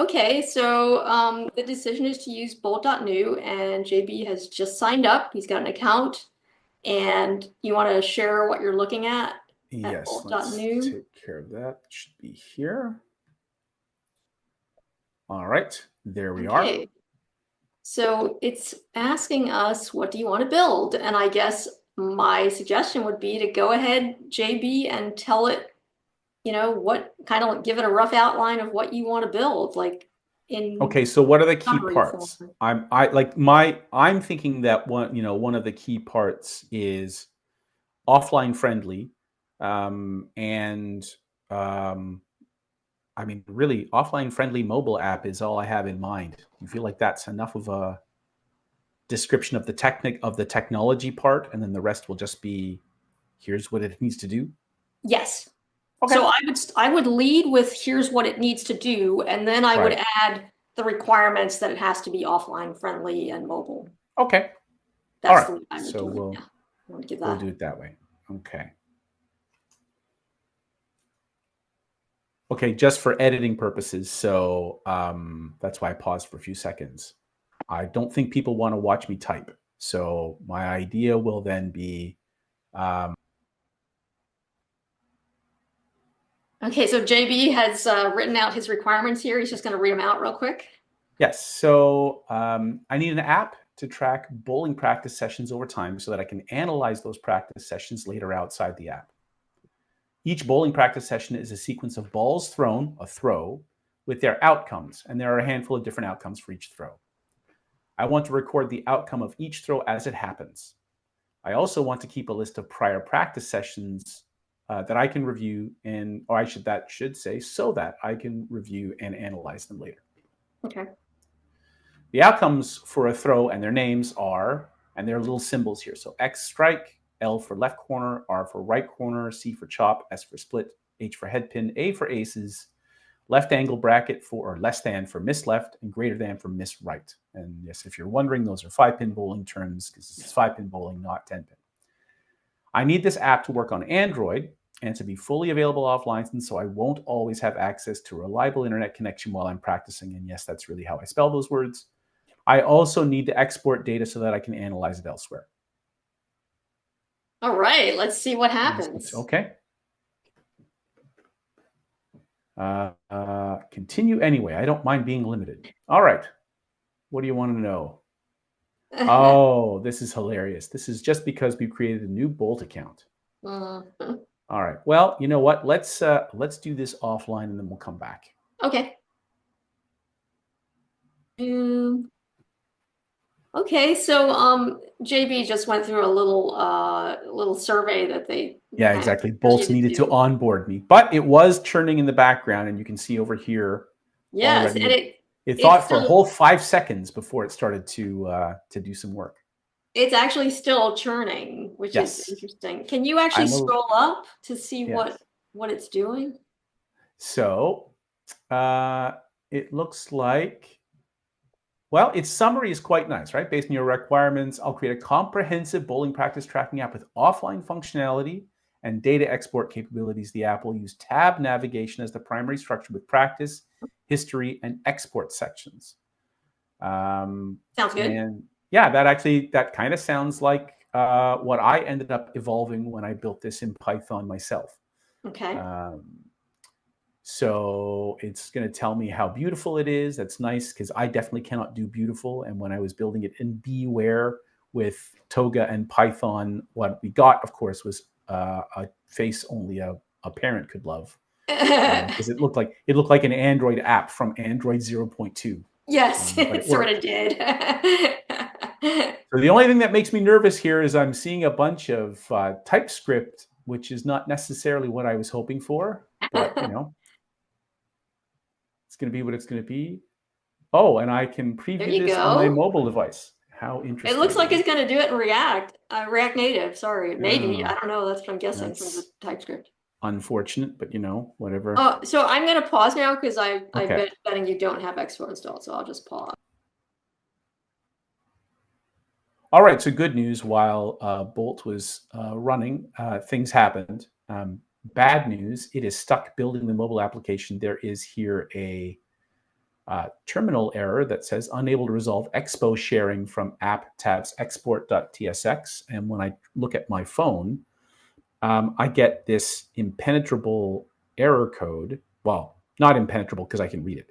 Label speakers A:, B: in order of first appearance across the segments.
A: Okay, so the decision is to use Bolt.new, and JB has just signed up. He's got an account, and you want to share what you're looking at
B: Yes, let's
A: Bolt.new?
B: take care of that. It should be here. All right, there we are.
A: Okay, so it's asking us, what do you want to build? And I guess my suggestion would be to go ahead, JB, and tell it, what kind of give it a rough outline of what you want to build, like in
B: Okay, so what are the key
A: summary form.
B: parts? I'm thinking that one of the key parts is offline friendly, and um, I mean, really, offline friendly mobile app is all I have in mind. You feel like that's enough of a description of the technology part, and then the rest will just be here's what it needs to do.
A: Yes.
B: Okay.
A: So I would lead with here's what it needs to do, and then I would
B: Right.
A: add the requirements that it has to be offline friendly and mobile.
B: Okay. All
A: That's
B: right.
A: the way I would
B: So
A: do it.
B: we'll
A: Yeah. I want to give
B: we'll
A: that.
B: do it that way. Okay. Okay, just for editing purposes. So that's why I paused for a few seconds. I don't think people want to watch me type. So my idea will then be um,
A: Okay, so JB has written out his requirements here. He's just going to read them out real quick.
B: yes. So I need an app to track bowling practice sessions over time so that I can analyze those practice sessions later outside the app. Each bowling practice session is a sequence of balls thrown, a throw, with their outcomes, and there are a handful of different outcomes for each throw. I want to record the outcome of each throw as it happens. I also want to keep a list of prior practice sessions that I can review, that should say, so that I can review and analyze them later.
A: Okay.
B: The outcomes for a throw and their names are, and there are little symbols here. So X strike, L for left corner, R for right corner, C for chop, S for split, H for head pin, A for aces, left angle bracket for, or less than for miss left, and greater than for miss right. And yes, if you're wondering, those are 5-pin bowling terms because this is 5-pin bowling, not 10-pin. I need this app to work on Android and to be fully available offline, and so I won't always have access to a reliable internet connection while I'm practicing. And yes, that's really how I spell those words. I also need to export data so that I can analyze it elsewhere.
A: All right, let's see what happens.
B: Okay. Continue anyway. I don't mind being limited. All right. What do you want to know? Oh, this is hilarious. This is just because we created a new Bolt account.
A: Mhm.
B: All right. Well, you know what? Let's do this offline and then we'll come back.
A: Okay. Okay, so JB just went through a little survey that they
B: Yeah,
A: kind of
B: exactly.
A: asked you
B: Bolts
A: to
B: needed to
A: do.
B: onboard me, but it was churning in the background, and you can see over here
A: Yes, and
B: already. It
A: it's
B: thought for a
A: still
B: whole 5 seconds before it started to do some work.
A: it's actually still churning, which is
B: Yes,
A: interesting. Can you actually
B: I'm a
A: scroll up to see what
B: yes.
A: what it's doing?
B: So uh, it looks like, well, its summary is quite nice, right? Based on your requirements, I'll create a comprehensive bowling practice tracking app with offline functionality and data export capabilities. The app will use tab navigation as the primary structure with practice, history, and export sections. Um,
A: Sounds good.
B: and yeah, that kind of sounds like what I ended up evolving when I built this in Python myself.
A: Okay.
B: Um, so it's going to tell me how beautiful it is. That's nice because I definitely cannot do beautiful. And when I was building it in Beware with Toga and Python, what we got, of course, was a face only a parent could love because it looked like an Android app from Android 0.2,
A: Yes,
B: but
A: it
B: it
A: sort of
B: worked.
A: did.
B: So the only thing that makes me nervous here is I'm seeing a bunch of TypeScript, which is not necessarily what I was hoping for, but it's going to be what it's going to be. Oh, and I can
A: There
B: preview
A: you
B: this on my
A: go.
B: mobile device. How
A: It looks
B: interesting.
A: like it's going to do it in React Native. Sorry, maybe. I
B: Oh,
A: don't know. That's what I'm guessing from the
B: that's
A: TypeScript.
B: unfortunate, but whatever.
A: Oh, so I'm going to pause now because I
B: Okay.
A: betting you don't have Expo installed, so I'll just pause.
B: All right. So good news. While Bolt was running, things happened. Bad news. It is stuck building the mobile application. There is here terminal error that says unable to resolve expo sharing from app tabs export.tsx. And when I look at my phone, I get this impenetrable error code. Well, not impenetrable because I can read it.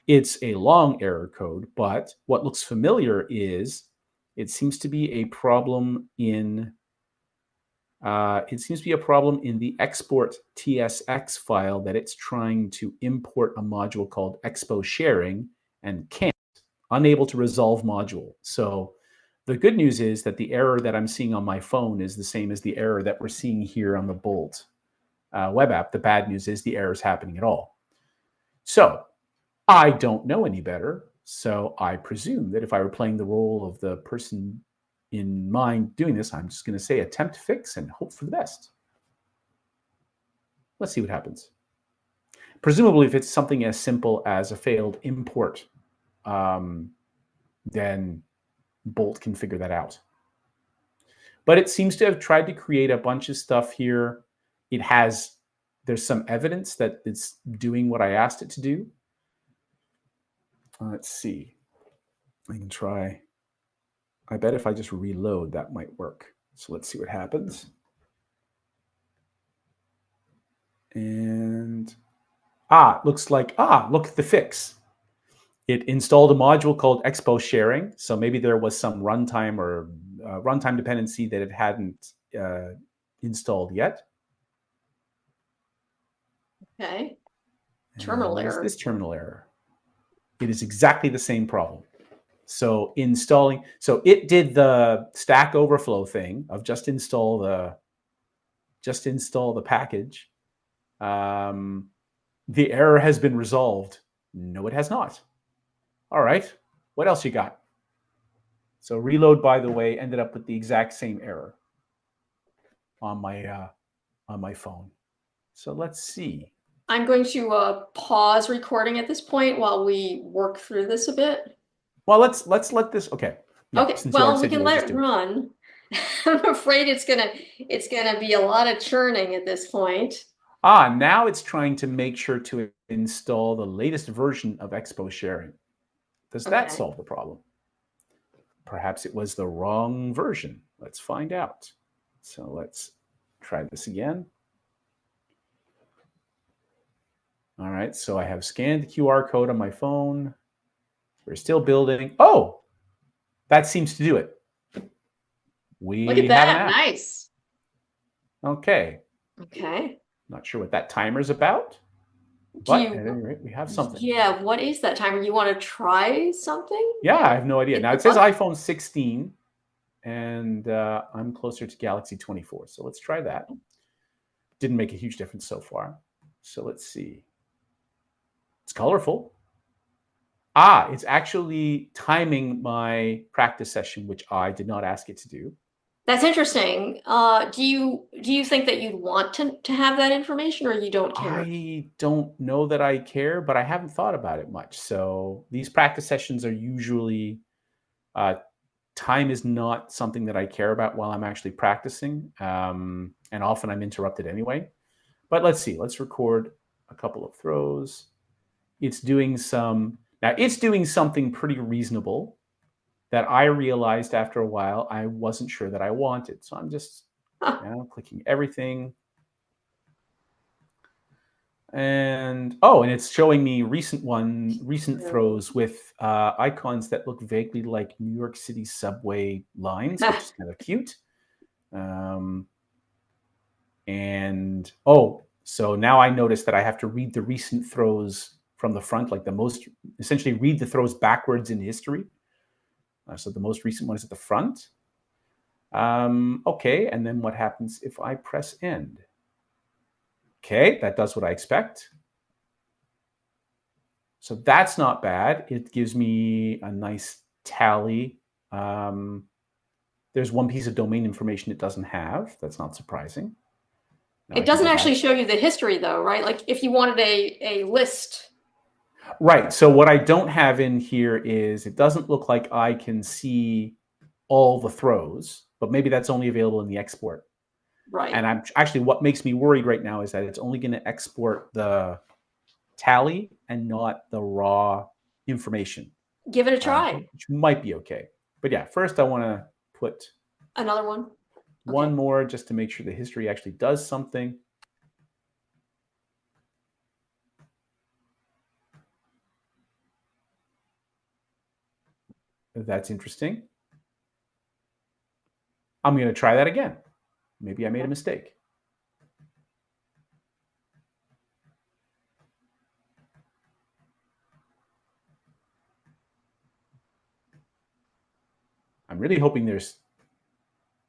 B: It's a long error code, but what looks familiar is it seems to be a problem in the export TSX file that it's trying to import a module called expo sharing and can't, unable to resolve module. So the good news is that the error that I'm seeing on my phone is the same as the error that we're seeing here on the Bolt web app. The bad news is the error is happening at all. So I don't know any better. So I presume that if I were playing the role of the person in mind doing this, I'm just going to say attempt fix and hope for the best. Let's see what happens. Presumably, if it's something as simple as a failed import, then Bolt can figure that out. But it seems to have tried to create a bunch of stuff here. There's some evidence that it's doing what I asked it to do. Let's see. I can try. I bet if I just reload, that might work. So let's see what happens. And looks like, look at the fix. It installed a module called expo sharing. So maybe there was some runtime or runtime dependency that it hadn't installed yet.
A: Okay. Terminal
B: what
A: error.
B: is this terminal error? It is exactly the same problem. So it did the Stack Overflow thing of just install the package. The error has been resolved. No, it has not. All right. What else you got? So reload, by the way, ended up with the exact same error on my phone. So let's see.
A: I'm going to pause recording at this point while we work through this a bit.
B: Well, let's let this. Okay.
A: Yeah, okay. Well, we can let it run. I'm afraid it's gonna be a lot of churning at this point.
B: Now it's trying to make sure to install the latest version of expo sharing. Does that solve the problem? Perhaps it was the wrong version. Let's find out. So let's try this again. All right, so I have scanned the QR code on my phone. We're still building. Oh, that seems to do it.
A: Look at that. Nice.
B: Okay.
A: Okay.
B: Not sure what that timer's about, but at any rate, we have something.
A: Yeah, what is that timer? You want to try something?
B: Yeah, I have no idea. Now it says iPhone 16, and I'm closer to Galaxy 24. So let's try that. Didn't make a huge difference so far. So let's see. It's colorful. It's actually timing my practice session, which I did not ask it to do.
A: That's interesting. Do you think that you'd want to have that information, or you don't care?
B: I don't know that I care, but I haven't thought about it much. So these practice sessions are usually time is not something that I care about while I'm actually practicing, and often I'm interrupted anyway. But let's see. Let's record a couple of throws. It's doing something pretty reasonable that I realized after a while I wasn't sure that I wanted. So I'm just clicking everything. And it's showing me recent throws with icons that look vaguely like New York City subway lines, which is kind of cute. So now I notice that I have to read the recent throws from the front, like essentially read the throws backwards in history. So the most recent one is at the front. Okay, and then what happens if I press end? Okay, that does what I expect. So that's not bad. It gives me a nice tally. There's one piece of domain information it doesn't have. That's not surprising.
A: It doesn't actually show you the history, though, right? Like if you wanted a list.
B: Right. So what I don't have in here is it doesn't look like I can see all the throws, but maybe that's only available in the export.
A: Right.
B: And what makes me worried right now is that it's only going to export the tally and not the raw information,
A: Give it a try.
B: which might be okay. But yeah, first I want to put
A: Another one.
B: one
A: Okay.
B: more just to make sure the history actually does something. That's interesting. I'm going to try that again. Maybe I made a mistake. I'm really hoping there's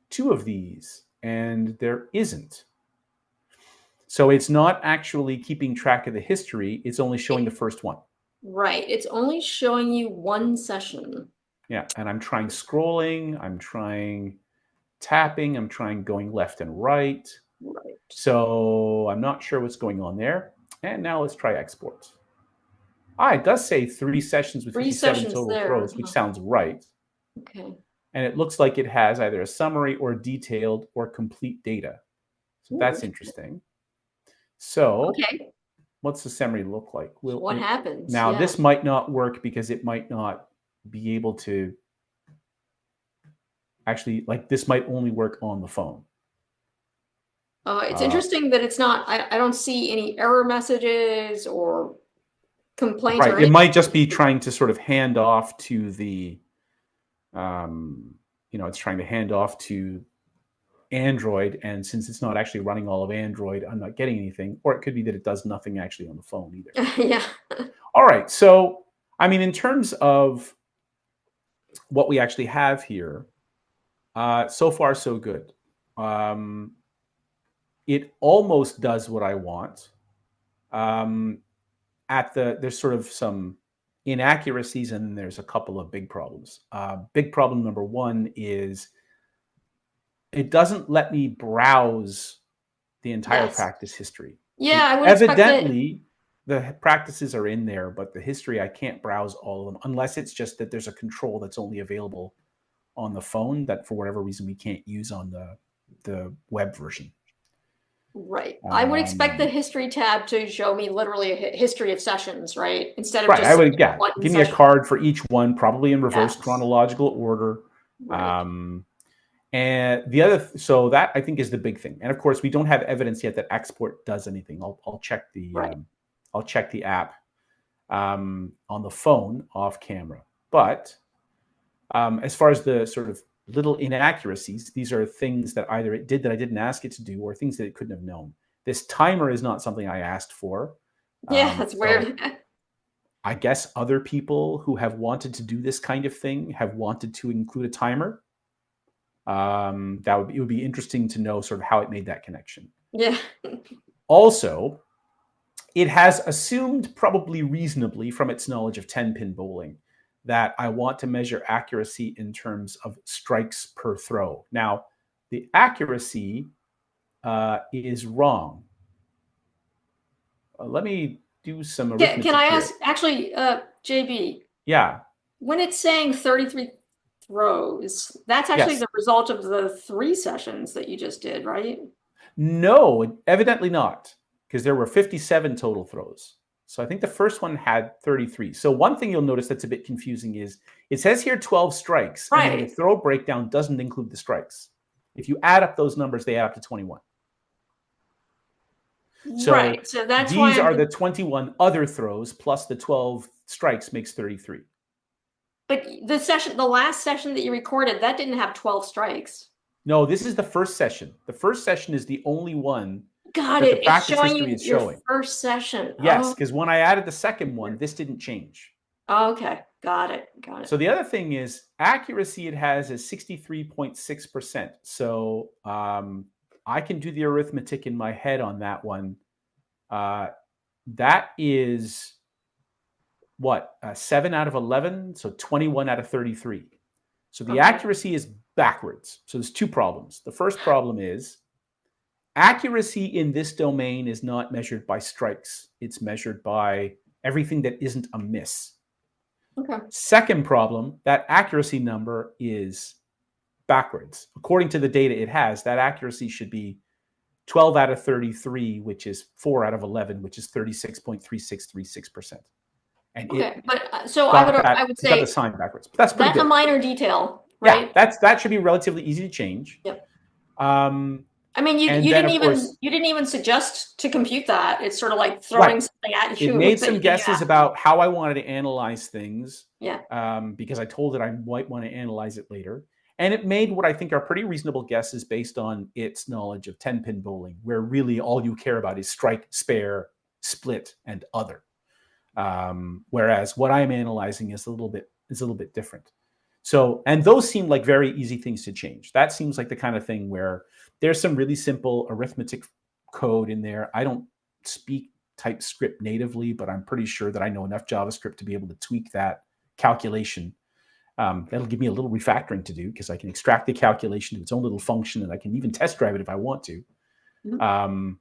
B: two of these, and there isn't. So it's not actually keeping track of the history. It's only showing the first one.
A: Right. It's only showing you one session.
B: Yeah. And I'm trying scrolling. I'm trying tapping. I'm trying going left and right.
A: Right.
B: So I'm not sure what's going on there. And now let's try export. It does say 3 sessions with
A: Three
B: 57
A: sessions
B: total
A: there.
B: throws, which sounds right.
A: Okay.
B: And it looks like it has either a summary or detailed or complete data. So that's interesting. So
A: Okay.
B: what's the summary look like?
A: What happens?
B: Now,
A: Yeah.
B: this might not work because it might not be able to actually, like, this might only work on the phone.
A: It's interesting that it's not, I don't see any error messages or complaints or
B: Right. It
A: anything.
B: might just be trying to sort of hand off to the, it's trying to hand off to Android. And since it's not actually running all of Android, I'm not getting anything. Or it could be that it does nothing actually on the phone either.
A: Yeah.
B: All right. So, I mean, in terms of what we actually have here, so far, so good. It almost does what I want. There's sort of some inaccuracies, and there's a couple of big problems. Big problem number one is it doesn't let me browse the entire
A: Yes.
B: practice history.
A: Yeah, I would expect that.
B: Evidently, the practices are in there, but the history, I can't browse all of them unless it's just that there's a control that's only available on the phone that for whatever reason we can't use on the web version.
A: Right. I would expect the history tab to show me literally a history of sessions, right? Instead of
B: Right. I
A: just
B: would, yeah,
A: one
B: give me a
A: session.
B: card for each one, probably in reverse
A: Yes.
B: chronological order.
A: Right.
B: And the other, so that I think is the big thing. And of course, we don't have evidence yet that export does anything. I'll check the
A: Right.
B: I'll check the app on the phone off camera. But as far as the sort of little inaccuracies, these are things that either it did that I didn't ask it to do, or things that it couldn't have known. This timer is not something I asked for.
A: Yeah, that's
B: So
A: weird.
B: I guess other people who have wanted to do this kind of thing have wanted to include a timer. It would be interesting to know sort of how it made that connection.
A: Yeah.
B: Also, it has assumed, probably reasonably from its knowledge of 10-pin bowling, that I want to measure accuracy in terms of strikes per throw. Now, the accuracy is wrong. Let me do some
A: Can
B: arithmetic
A: I
B: here.
A: ask, actually, JB,
B: Yeah.
A: when it's saying 33 throws, that's actually
B: Yes.
A: the result of the 3 sessions that you just did, right?
B: No, evidently not, because there were 57 total throws. So I think the first one had 33. So one thing you'll notice that's a bit confusing is it says here 12 strikes, and then the
A: Right.
B: throw breakdown doesn't include the strikes. If you add up those numbers, they add up to 21. So
A: Right. So that's why
B: these
A: I'm,
B: are the 21 other throws plus the 12 strikes makes 33.
A: but the last session that you recorded, that didn't have 12 strikes.
B: No, this is the first session. The first session is the only one
A: Got
B: that the
A: it. It's
B: practice
A: showing
B: history
A: you
B: is
A: your
B: showing.
A: first session.
B: Yes,
A: Oh,
B: because when I added the second one, this didn't change.
A: okay. Got it. Got it.
B: So the other thing is accuracy it has is 63.6%. So I can do the arithmetic in my head on that one. That is what, 7 out of 11? So 21 out of 33. So the
A: Okay.
B: accuracy is backwards. So there's two problems. The first problem is accuracy in this domain is not measured by strikes. It's measured by everything that isn't a miss.
A: Okay.
B: Second problem, that accuracy number is backwards. According to the data it has, that accuracy should be 12 out of 33, which is 4 out of 11, which is 36.3636%. and it
A: Okay, but so
B: got
A: I
B: that,
A: would
B: it got the
A: say
B: sign backwards. But that's pretty
A: that's a
B: good.
A: minor detail,
B: Yeah,
A: right?
B: that should be relatively easy to change.
A: Yep.
B: Um,
A: I mean,
B: and then of course,
A: you didn't even suggest to compute that. It's sort of like
B: right,
A: throwing something at
B: it
A: you
B: made
A: that
B: some
A: you
B: guesses
A: asked.
B: about how I wanted to analyze things,
A: Yeah.
B: because I told it I might want to analyze it later. And it made what I think are pretty reasonable guesses based on its knowledge of 10 pin bowling, where really all you care about is strike, spare, split, and other. Whereas what I'm analyzing is a little bit different. So, and those seem like very easy things to change. That seems like the kind of thing where there's some really simple arithmetic code in there. I don't speak TypeScript natively, but I'm pretty sure that I know enough JavaScript to be able to tweak that calculation. That'll give me a little refactoring to do because I can extract the calculation to its own little function, and I can even test drive it if I want to.
A: Mhm.
B: Um,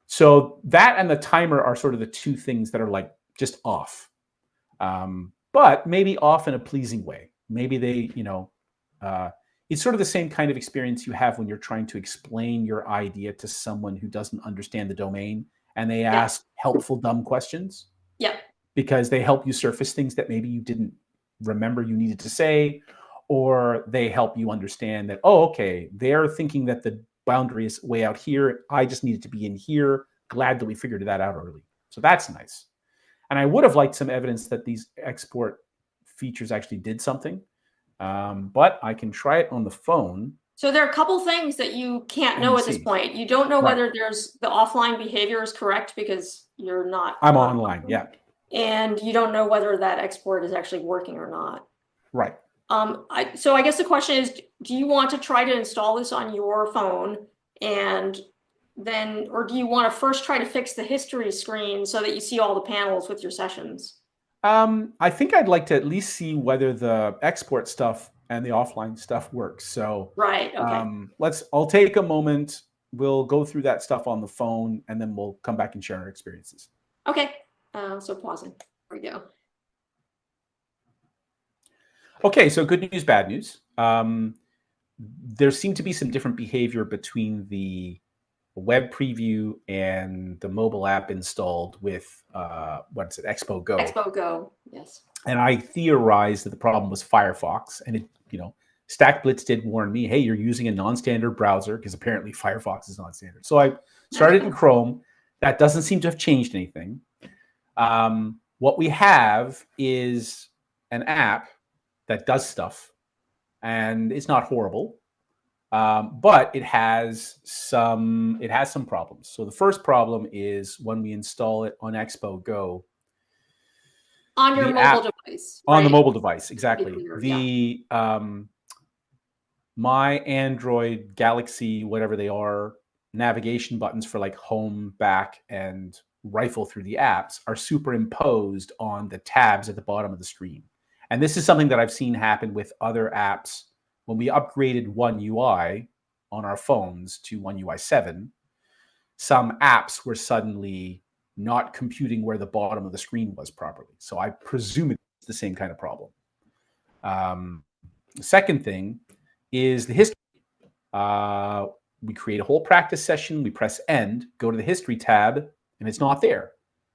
B: so that and the timer are sort of the two things that are like just off, but maybe off in a pleasing way. Maybe they, uh, it's sort of the same kind of experience you have when you're trying to explain your idea to someone who doesn't understand the domain and they
A: Yeah.
B: ask helpful, dumb questions
A: Yeah.
B: because they help you surface things that maybe you didn't remember you needed to say, or they help you understand that, oh, okay, they're thinking that the boundary is way out here. I just needed to be in here. Glad that we figured that out early. So that's nice. And I would have liked some evidence that these export features actually did something, but I can try it on the phone
A: So there are a couple things that you can't know
B: and
A: at this
B: see.
A: point. You don't know
B: Right.
A: whether there's the offline behavior is correct because you're not
B: I'm online.
A: online,
B: Yeah.
A: and you don't know whether that export is actually working or not.
B: Right.
A: So I guess the question is, do you want to try to install this on your phone and then, or do you want to first try to fix the history screen so that you see all the panels with your sessions?
B: I think I'd like to at least see whether the export stuff and the offline stuff works. So
A: Right. Okay.
B: I'll take a moment. We'll go through that stuff on the phone and then we'll come back and share our experiences.
A: Okay. So pausing. There we go.
B: Okay, so good news, bad news. There seemed to be some different behavior between the web preview and the mobile app installed with what's it, Expo Go.
A: Expo Go. Yes.
B: And I theorized that the problem was Firefox. And it, StackBlitz did warn me, hey, you're using a non-standard browser because apparently Firefox is non-standard. So I started in Chrome. That doesn't seem to have changed anything. What we have is an app that does stuff, and it's not horrible, but it has some problems. So the first problem is when we install it on Expo Go,
A: On your
B: the
A: mobile
B: app
A: device,
B: on the
A: right?
B: mobile device,
A: Just to be
B: exactly.
A: clear. Yeah.
B: The my Android Galaxy, whatever they are, navigation buttons for like home, back, and rifle through the apps are superimposed on the tabs at the bottom of the screen. And this is something that I've seen happen with other apps when we upgraded One UI on our phones to One UI 7. Some apps were suddenly not computing where the bottom of the screen was properly. So I presume it's the same kind of problem. The second thing is the history. We create a whole practice session, we press end, go to the history tab, and it's not there.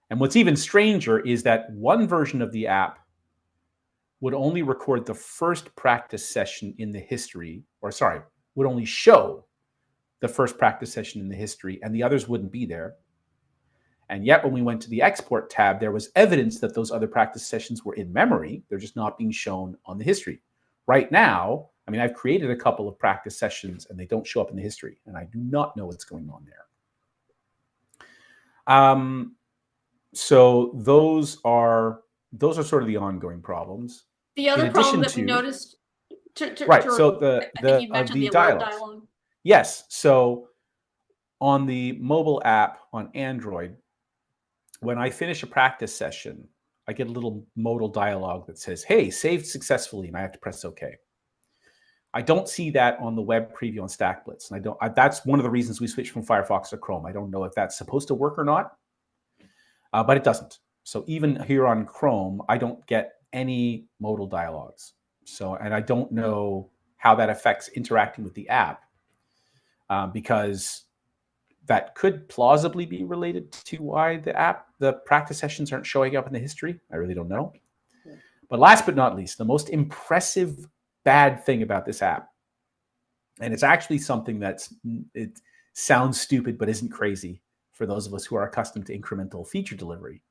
B: And what's even stranger is that one version of the app would only record the first practice session in the history, or sorry, would only show the first practice session in the history, and the others wouldn't be there. And yet, when we went to the export tab, there was evidence that those other practice sessions were in memory. They're just not being shown on the history. Right now, I mean, I've created a couple of practice sessions and they don't show up in the history, and I do not know what's going on there. So those are sort of the ongoing problems.
A: The
B: In
A: other problem
B: addition
A: that we
B: to
A: noticed
B: right, so
A: I think you mentioned
B: the
A: the alert
B: dialogues.
A: dialog.
B: Yes, so on the mobile app on Android, when I finish a practice session, I get a little modal dialog that says, hey, saved successfully, and I have to press OK. I don't see that on the web preview on StackBlitz. And that's one of the reasons we switched from Firefox to Chrome. I don't know if that's supposed to work or not, but it doesn't. So even here on Chrome, I don't get any modal dialogues. So, and I don't know how that affects interacting with the app, because that could plausibly be related to why the practice sessions aren't showing up in the history. I really don't know.
A: Yeah.
B: But last but not least, the most impressive bad thing about this app, and it's actually something it sounds stupid but isn't crazy for those of us who are accustomed to incremental feature delivery,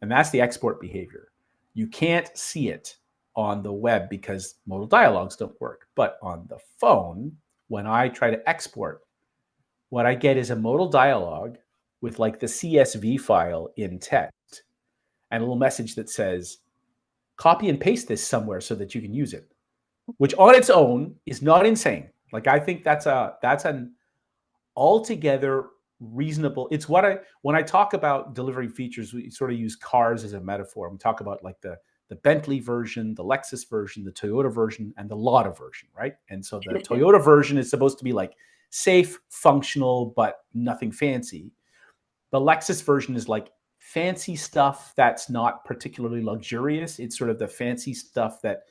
B: and that's the export behavior. You can't see it on the web because modal dialogues don't work. But on the phone, when I try to export, what I get is a modal dialogue with like the CSV file in text and a little message that says, copy and paste this somewhere so that you can use it, which on its own is not insane. Like I think that's an altogether reasonable. It's what when I talk about delivering features, we sort of use cars as a metaphor. We talk about like the Bentley version, the Lexus version, the Toyota version, and the Lada version, right? And so the Toyota version is supposed to be like safe, functional, but nothing fancy. The Lexus version is like fancy stuff that's not particularly luxurious. It's sort of the fancy stuff that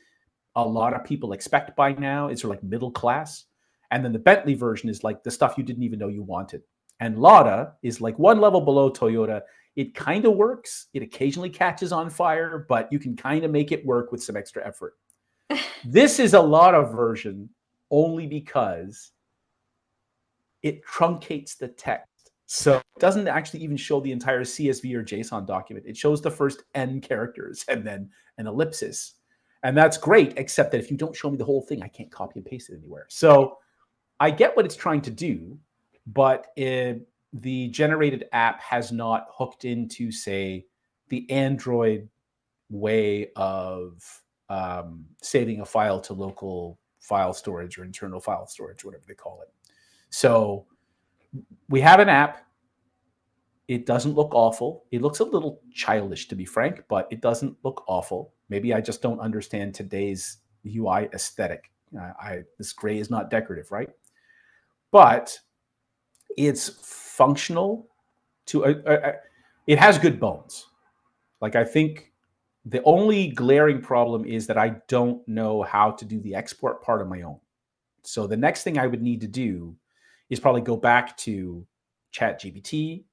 B: a lot of people expect by now. It's sort of like middle class. And then the Bentley version is like the stuff you didn't even know you wanted. And Lada is like one level below Toyota. It kind of works. It occasionally catches on fire, but you can kind of make it work with some extra effort. This is a Lada version only because it truncates the text. So it doesn't actually even show the entire CSV or JSON document. It shows the first N characters and then an ellipsis. And that's great, except that if you don't show me the whole thing, I can't copy and paste it anywhere. So I get what it's trying to do, but the generated app has not hooked into, say, the Android way of saving a file to local file storage or internal file storage, whatever they call it. So we have an app. It doesn't look awful. It looks a little childish, to be frank, but it doesn't look awful. Maybe I just don't understand today's UI aesthetic. This gray is not decorative, right? But it's functional. It has good bones. Like I think the only glaring problem is that I don't know how to do the export part on my own. So the next thing I would need to do is probably go back to ChatGPT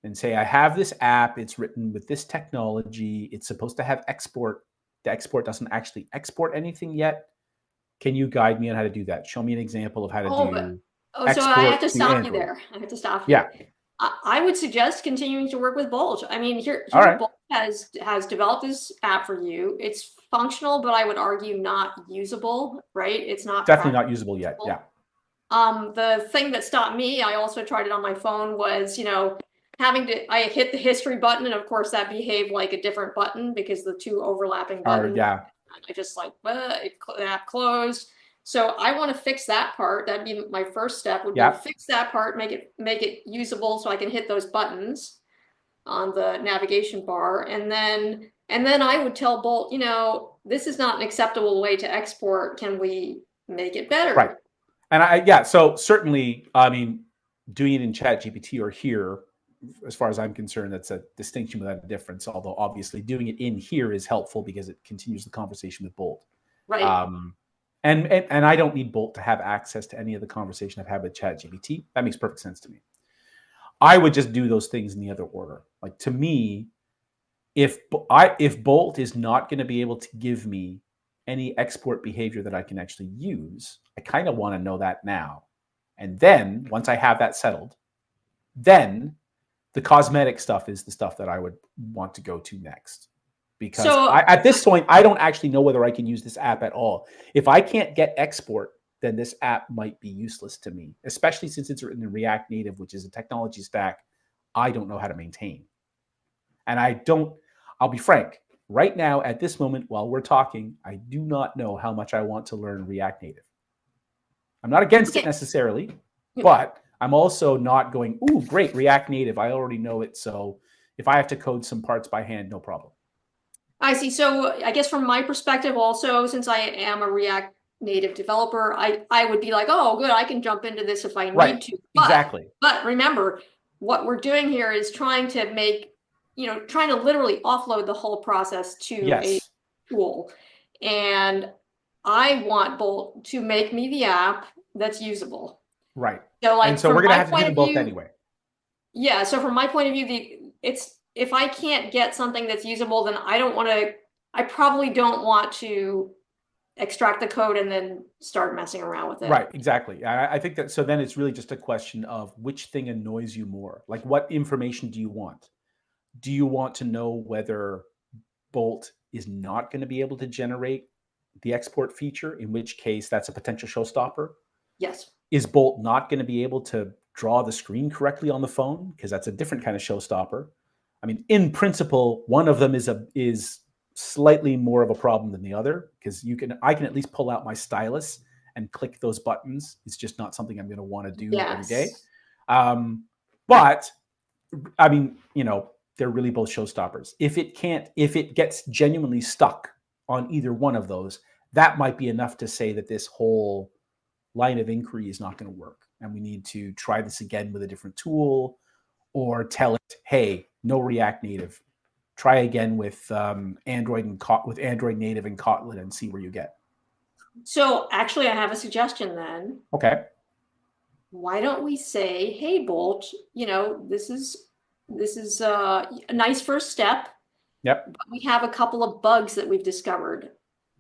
B: and say, I have this app, it's written with this technology, it's supposed to have export. The export doesn't actually export anything yet. Can you guide me on how to do that? Show me an example of how to
A: Oh, but
B: do
A: so I have to
B: export to
A: stop you
B: Android.
A: there. I have to stop you.
B: Yeah.
A: I would suggest continuing to work with Bolt. I mean,
B: All
A: here
B: right.
A: Bolt has developed this app for you. It's functional, but I would argue not usable, right? It's not
B: Definitely
A: practical.
B: not usable yet. Yeah.
A: The thing that stopped me, I also tried it on my phone, was, I hit the history button, and of course that behaved like a different button because the two overlapping
B: Or
A: buttons.
B: yeah.
A: I just like, the app closed. So I want to fix that part. That'd be my first step, would be
B: Yeah.
A: fix that part, make it usable so I can hit those buttons on the navigation bar. And then I would tell Bolt, this is not an acceptable way to export. Can we make it
B: Right.
A: better?
B: And so certainly, I mean, doing it in ChatGPT or here, as far as I'm concerned, that's a distinction without a difference. Although obviously doing it in here is helpful because it continues the conversation with Bolt.
A: Right.
B: Um, and I don't need Bolt to have access to any of the conversation I've had with ChatGPT. That makes perfect sense to me. I would just do those things in the other order. Like to me, if Bolt is not going to be able to give me any export behavior that I can actually use, I kind of want to know that now. And then once I have that settled, then the cosmetic stuff is the stuff that I would want to go to next. Because
A: So
B: at this point, I don't actually know whether I can use this app at all. If I can't get export, then this app might be useless to me, especially since it's written in React Native, which is a technology stack I don't know how to maintain. And I'll be frank, right now, at this moment, while we're talking, I do not know how much I want to learn React Native. I'm not against it
A: okay.
B: necessarily, but I'm also not going, ooh, great, React Native. I already know it. So if I have to code some parts by hand, no problem.
A: I see. So I guess from my perspective also, since I am a React Native developer, I would be like, oh, good, I can jump into this if I
B: Right.
A: need to.
B: Exactly.
A: But remember, what we're doing here is trying to literally offload the whole process to a
B: Yes.
A: tool. And I want Bolt to make me the app that's usable.
B: Right.
A: So
B: And
A: like
B: so we're
A: from
B: going to
A: my
B: have to do
A: point
B: them
A: of
B: both
A: view,
B: anyway.
A: Yeah, so from my point of view, it's if I can't get something that's usable, then I probably don't want to extract the code and then start messing around with it.
B: Right, exactly. I think that, so then it's really just a question of which thing annoys you more. Like, what information do you want? Do you want to know whether Bolt is not going to be able to generate the export feature, in which case that's a potential showstopper?
A: Yes.
B: Is Bolt not going to be able to draw the screen correctly on the phone? Because that's a different kind of showstopper. I mean, in principle, one of them is slightly more of a problem than the other, because I can at least pull out my stylus and click those buttons. It's just not something I'm going to want to do every day.
A: Yes.
B: Um, but I mean, they're really both showstoppers. If it gets genuinely stuck on either one of those, that might be enough to say that this whole line of inquiry is not going to work, and we need to try this again with a different tool, or tell it, hey, no React Native. Try again with Android with Android Native and Kotlin and see where you get.
A: So actually, I have a suggestion then.
B: Okay.
A: Why don't we say, hey, Bolt, this is a nice first step,
B: Yep.
A: but we have a couple of bugs that we've discovered.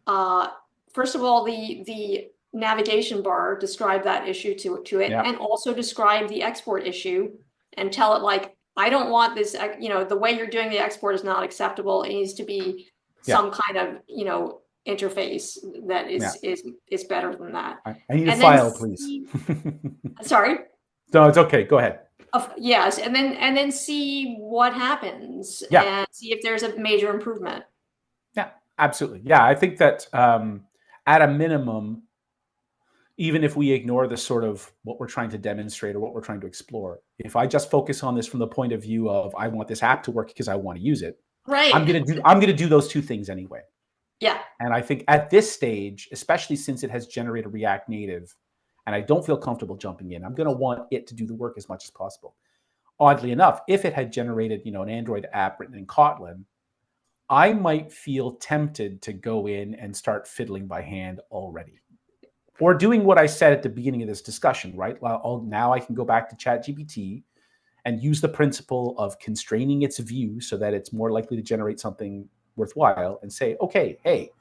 A: Uh, First of all, the navigation bar, describe that issue to it,
B: Yep.
A: and also describe the export issue and tell it like, I don't want this, the way you're doing the export is not acceptable. It needs to be
B: Yeah.
A: some kind of, interface that
B: Yeah.
A: is better than that.
B: I need a
A: And then
B: file, please.
A: sorry.
B: No, it's okay. Go ahead.
A: Yes, and then see what happens
B: Yeah.
A: and see if there's a major improvement.
B: Yeah. Absolutely. Yeah. I think that at a minimum, even if we ignore the sort of what we're trying to demonstrate or what we're trying to explore, if I just focus on this from the point of view of I want this app to work because I want to use it, I'm
A: Right.
B: gonna do those two things anyway.
A: Yeah.
B: And I think at this stage, especially since it has generated React Native, and I don't feel comfortable jumping in, I'm going to want it to do the work as much as possible. Oddly enough, if it had generated, an Android app written in Kotlin, I might feel tempted to go in and start fiddling by hand already, or doing what I said at the beginning of this discussion. Right now, I can go back to ChatGPT and use the principle of constraining its view so that it's more likely to generate something worthwhile, and say, okay, hey,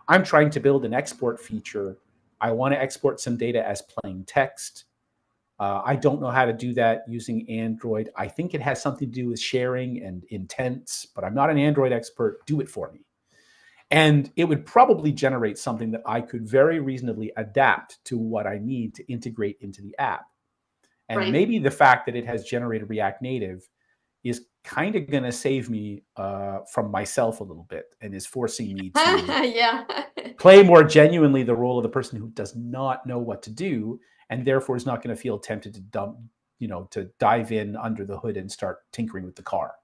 B: I'm trying to build an export feature. I want to export some data as plain text. I don't know how to do that using Android. I think it has something to do with sharing and intents, but I'm not an Android expert. Do it for me. And it would probably generate something that I could very reasonably adapt to what I need to integrate into the app. And
A: Right.
B: maybe the fact that it has generated React Native is kind of going to save me from myself a little bit, and is forcing me to
A: Yeah.
B: play more genuinely the role of the person who does not know what to do, and therefore is not going to feel tempted to to dive in under the hood and start tinkering with the car.